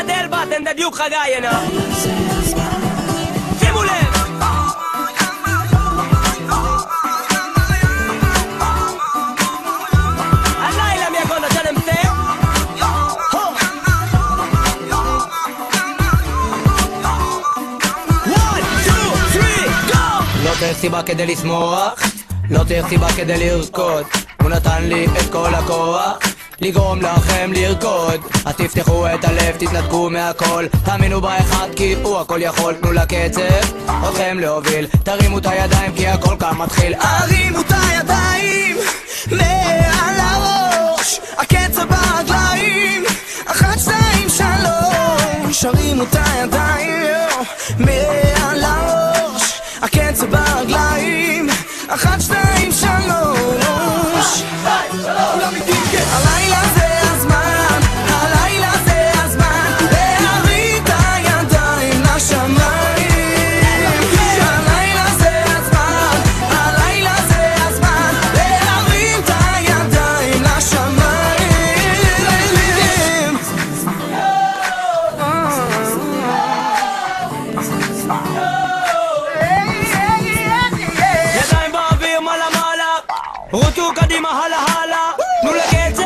גד אלבטן בדיוק חגי הנה. שימו לב. הלילה מי הגונה שלם סר? לא צריך סיבה כדי לשמוח, לא צריך סיבה כדי לרקוד. הוא נתן לי את כל הכוח לגרום לכם לרקוד. אז תפתחו את הלב, תתנתקו מהכל, תאמינו באחד כי הוא הכל יכול. תנו לקצב אתכם להוביל, תרימו את הידיים כי הכל כאן מתחיל. הרימו את הידיים מעל הראש, הקצב ברגליים, 1, 2, 3. הרימו את הידיים מעל הראש, הקצב ברגליים, 1, 2, 3. הלילה זה הזמן, הלילה זה הזמן להרים את הידיים לשמיים. הלילה זה הזמן, הלילה זה הזמן להרים את הידיים לשמיים. ידיים באוויר מעלה מעלה, רוצו קדימה הלאה הלאה. תנו לקצב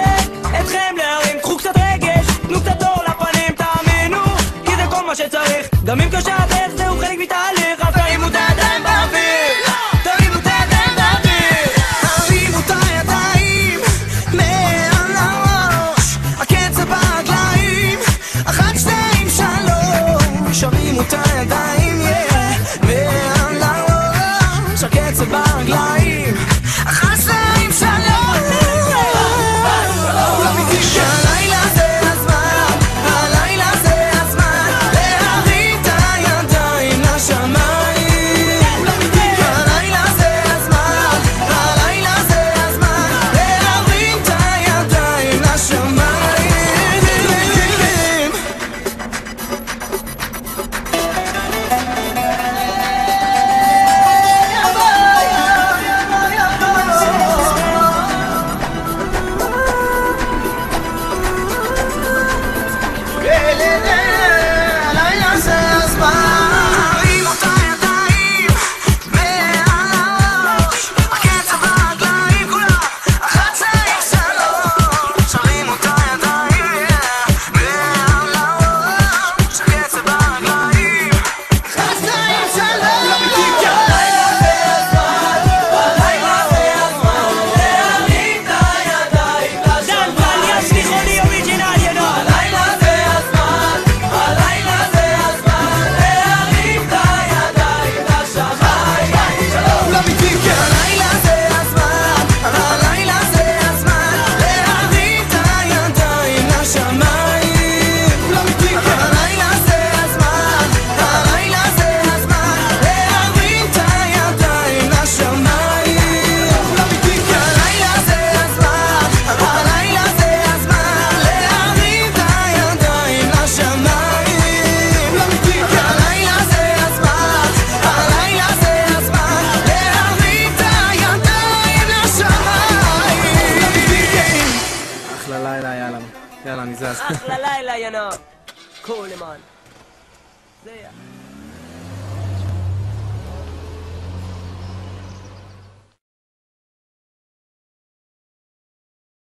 אתכם להרים, קחו קצת רגש, תנו קצת אור לפנים, תאמינו כי זה כל מה שצריך. גם אם קשה הדרך זהו חלק מתהליך. אז תרימו את הידיים באוויר, תרימו את הידיים באוויר. הרימו את הידיים מעל הראש, הקצב ברגליים, 1, 2, 3. הרימו את הידיים מעל הראש, הקצב ברגליים, 1, 2, 3. הלילה זה הזמן, הלילה זה הזמן להרים את הידיים לשמיים. הלילה זה הזמן, הלילה זה הזמן להרים את הידיים לשמיים. הלילה זה הזמן, הרימו את הידיים מעל הראש, הקצב ברגליים כולם, 1, 2, 3. הרימו את הידיים מעל הראש, הקצב ברגליים, 1, 2, 3. הלילה זה הזמן, הלילה זה הזמן להרים את הידיים דן פליה סליחוני אוריג'ינל ינו. הלילה זה הזמן, הלילה זה הזמן להרים את הידיים לשמיים. הלילה זה הזמן, הלילה זה הזמן להרים את הידיים לשמיים. הלילה זה הזמן, הלילה זה הזמן להרים את הידיים לשמיים. הלילה זה הזמן, הלילה זה הזמן להרים את הידיים לשמיים. הלילה זה הזמן, הלילה זה הזמן להרים את הידיים לשמיים. אחלה לילה היה לנו. יאללה, נזז. אחלה לילה ינו. קול אמן. זה